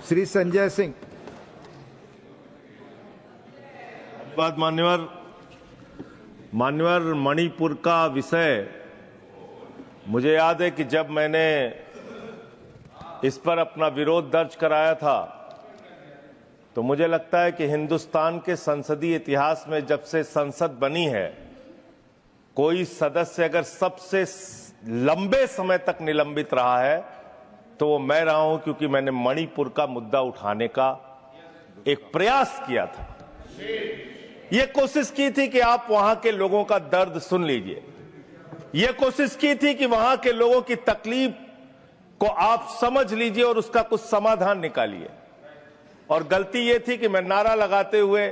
श्री संजय सिंह। बात मान्यवर मणिपुर का विषय, मुझे याद है कि जब मैंने इस पर अपना विरोध दर्ज कराया था तो मुझे लगता है कि हिंदुस्तान के संसदीय इतिहास में जब से संसद बनी है, कोई सदस्य अगर सबसे लंबे समय तक निलंबित रहा है तो वो मैं रहा हूं, क्योंकि मैंने मणिपुर का मुद्दा उठाने का एक प्रयास किया था। ये कोशिश की थी कि आप वहां के लोगों का दर्द सुन लीजिए, ये कोशिश की थी कि वहां के लोगों की तकलीफ को आप समझ लीजिए और उसका कुछ समाधान निकालिए। और गलती ये थी कि मैं नारा लगाते हुए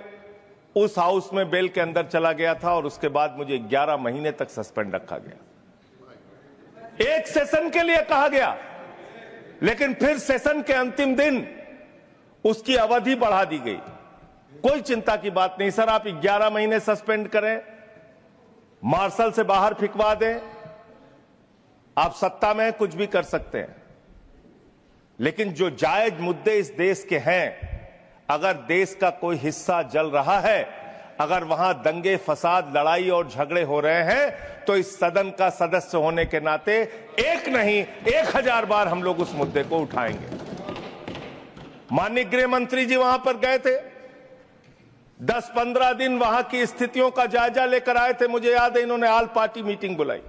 उस हाउस में बेल के अंदर चला गया था और उसके बाद मुझे 11 महीने तक सस्पेंड रखा गया। एक सेशन के लिए कहा गया, लेकिन फिर सेशन के अंतिम दिन उसकी अवधि बढ़ा दी गई। कोई चिंता की बात नहीं सर, आप 11 महीने सस्पेंड करें, मार्शल से बाहर फिकवा दें, आप सत्ता में कुछ भी कर सकते हैं, लेकिन जो जायज मुद्दे इस देश के हैं, अगर देश का कोई हिस्सा जल रहा है, अगर वहां दंगे फसाद लड़ाई और झगड़े हो रहे हैं, तो इस सदन का सदस्य होने के नाते एक नहीं 1000 बार हम लोग उस मुद्दे को उठाएंगे। माननीय गृह मंत्री जी वहां पर गए थे, 10-15 दिन वहां की स्थितियों का जायजा लेकर आए थे। मुझे याद है इन्होंने ऑल पार्टी मीटिंग बुलाई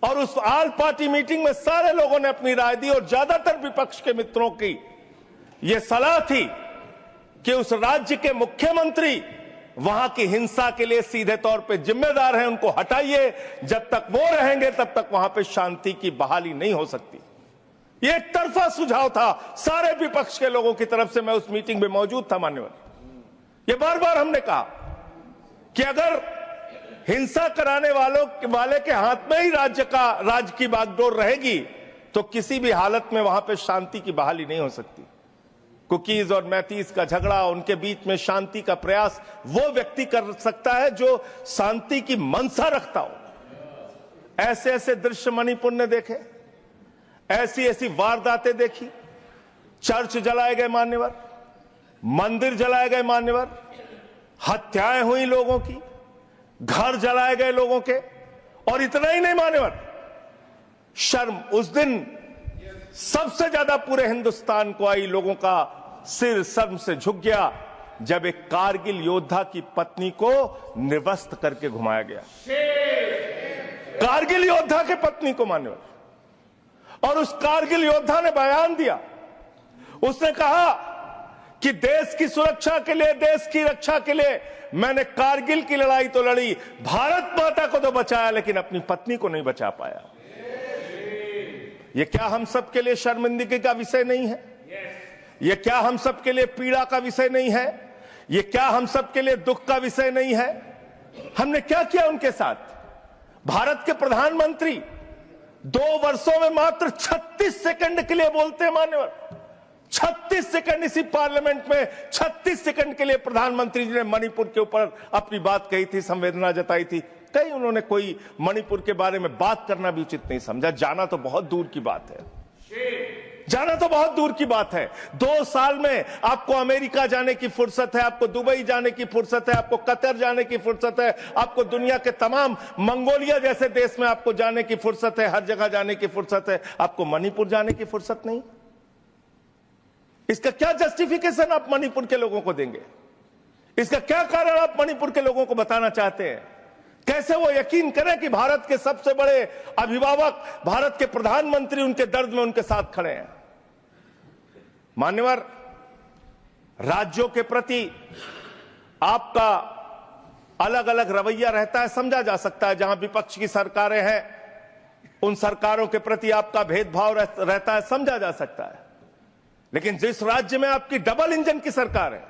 और उस ऑल पार्टी मीटिंग में सारे लोगों ने अपनी राय दी और ज्यादातर विपक्ष के मित्रों की यह सलाह थी कि उस राज्य के मुख्यमंत्री वहां की हिंसा के लिए सीधे तौर पे जिम्मेदार हैं, उनको हटाइए। जब तक वो रहेंगे तब तक वहां पे शांति की बहाली नहीं हो सकती। यह एक तरफा सुझाव था सारे विपक्ष के लोगों की तरफ से। मैं उस मीटिंग में मौजूद था मान्यवर। ये बार बार हमने कहा कि अगर हिंसा कराने वाले के हाथ में ही राज्य की बागडोर रहेगी तो किसी भी हालत में वहां पे शांति की बहाली नहीं हो सकती। कुकीज और मैतीस का झगड़ा, उनके बीच में शांति का प्रयास वो व्यक्ति कर सकता है जो शांति की मंशा रखता हो। ऐसे ऐसे दृश्य मणिपुर ने देखे, ऐसी ऐसी वारदातें देखी। चर्च जलाए गए मान्यवर, मंदिर जलाए गए मान्यवर, हत्याएं हुई लोगों की, घर जलाए गए लोगों के। और इतना ही नहीं मान्यवर, शर्म उस दिन सबसे ज्यादा पूरे हिंदुस्तान को आई, लोगों का सिर शर्म से झुक गया जब एक कारगिल योद्धा की पत्नी को निर्वस्त्र करके घुमाया गया। कारगिल योद्धा के पत्नी को मान्यवर। और उस कारगिल योद्धा ने बयान दिया, उसने कहा कि देश की सुरक्षा के लिए, देश की रक्षा के लिए मैंने कारगिल की लड़ाई तो लड़ी, भारत माता को तो बचाया, लेकिन अपनी पत्नी को नहीं बचा पाया। यह क्या हम सबके लिए शर्मिंदगी का विषय नहीं है? यह क्या हम सबके लिए पीड़ा का विषय नहीं है? यह क्या हम सबके लिए दुख का विषय नहीं है? हमने क्या किया उनके साथ? भारत के प्रधानमंत्री 2 वर्षों में मात्र 36 सेकंड के लिए बोलते हैं मान्यवर। 36 सेकंड इसी पार्लियामेंट में 36 सेकंड के लिए प्रधानमंत्री जी ने मणिपुर के ऊपर अपनी बात कही थी, संवेदना जताई थी। कहीं उन्होंने कोई मणिपुर के बारे में बात करना भी उचित नहीं समझा। जाना तो बहुत दूर की बात है, जाना तो बहुत दूर की बात है। 2 साल में आपको अमेरिका जाने की फुर्सत है, आपको दुबई जाने की फुर्सत है, आपको कतर जाने की फुर्सत है, आपको दुनिया के तमाम मंगोलिया जैसे देश में आपको जाने की फुर्सत है, हर जगह जाने की फुर्सत है। आपको मणिपुर जाने की फुर्सत नहीं। इसका क्या जस्टिफिकेशन आप मणिपुर के लोगों को देंगे? इसका क्या कारण आप मणिपुर के लोगों को बताना चाहते हैं? कैसे वो यकीन करें कि भारत के सबसे बड़े अभिभावक, भारत के प्रधानमंत्री उनके दर्द में उनके साथ खड़े हैं? मान्यवर, राज्यों के प्रति आपका अलग अलग रवैया रहता है, समझा जा सकता है। जहां विपक्ष की सरकारें हैं उन सरकारों के प्रति आपका भेदभाव रहता है, समझा जा सकता है। लेकिन जिस राज्य में आपकी डबल इंजन की सरकार है,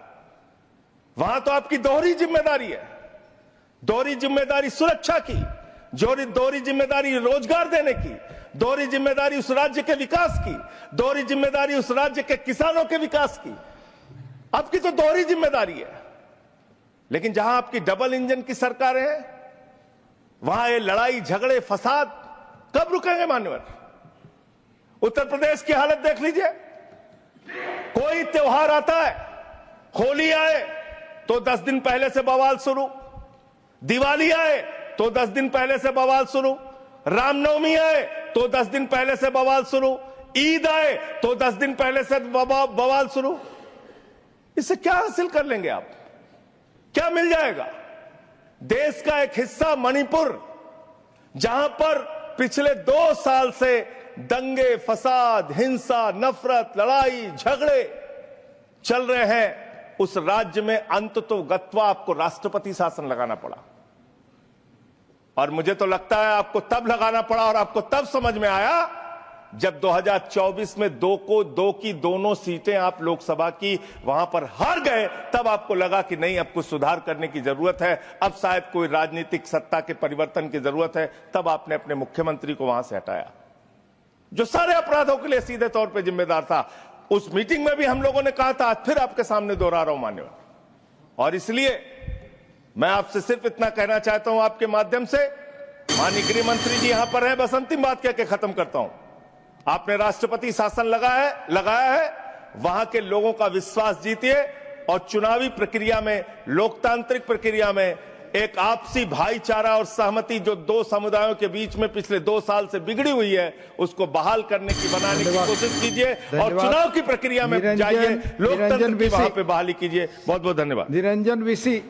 वहां तो आपकी दोहरी जिम्मेदारी है। दोहरी जिम्मेदारी सुरक्षा की, दोहरी जिम्मेदारी रोजगार देने की, दोहरी जिम्मेदारी उस राज्य के विकास की, दोहरी जिम्मेदारी उस राज्य के किसानों के विकास की। आपकी तो दोहरी जिम्मेदारी है। लेकिन जहां आपकी डबल इंजन की सरकारें हैं, वहां ये लड़ाई झगड़े फसाद कब रुकेंगे मान्यवर? उत्तर प्रदेश की हालत देख लीजिए। कोई त्योहार आता है, होली आए तो 10 दिन पहले से बवाल शुरू, दिवाली आए तो 10 दिन पहले से बवाल शुरू, रामनवमी आए तो 10 दिन पहले से बवाल शुरू, ईद आए तो 10 दिन पहले से बवाल शुरू। इससे क्या हासिल कर लेंगे आप? क्या मिल जाएगा? देश का एक हिस्सा मणिपुर, जहां पर पिछले 2 साल से दंगे, फसाद, हिंसा, नफरत, लड़ाई, झगड़े चल रहे हैं, उस राज्य में अंततोगत्वा आपको राष्ट्रपति शासन लगाना पड़ा। और मुझे तो लगता है आपको तब लगाना पड़ा और आपको तब समझ में आया जब 2024 में 2 की दोनों सीटें आप लोकसभा की वहां पर हार गए, तब आपको लगा कि नहीं, अब कुछ सुधार करने की जरूरत है, अब शायद कोई राजनीतिक सत्ता के परिवर्तन की जरूरत है। तब आपने अपने मुख्यमंत्री को वहां से हटाया, जो सारे अपराधों के लिए सीधे तौर पर जिम्मेदार था। उस मीटिंग में भी हम लोगों ने कहा था, आज फिर आपके सामने दोहरा रहा हूं मान्यवर। और इसलिए मैं आपसे सिर्फ इतना कहना चाहता हूं आपके माध्यम से, माननीय गृह मंत्री जी यहां पर हैं, बस अंतिम बात कह के खत्म करता हूं। आपने राष्ट्रपति शासन लगाया है, वहां के लोगों का विश्वास जीतिए और चुनावी प्रक्रिया में, लोकतांत्रिक प्रक्रिया में एक आपसी भाईचारा और सहमति जो 2 समुदायों के बीच में पिछले 2 साल से बिगड़ी हुई है, उसको बहाल करने की, बनाने की कोशिश कीजिए और चुनाव की प्रक्रिया में जाइए, लोकतंत्र की वहां पे बहाली कीजिए। बहुत बहुत धन्यवाद। निरंजन विसी।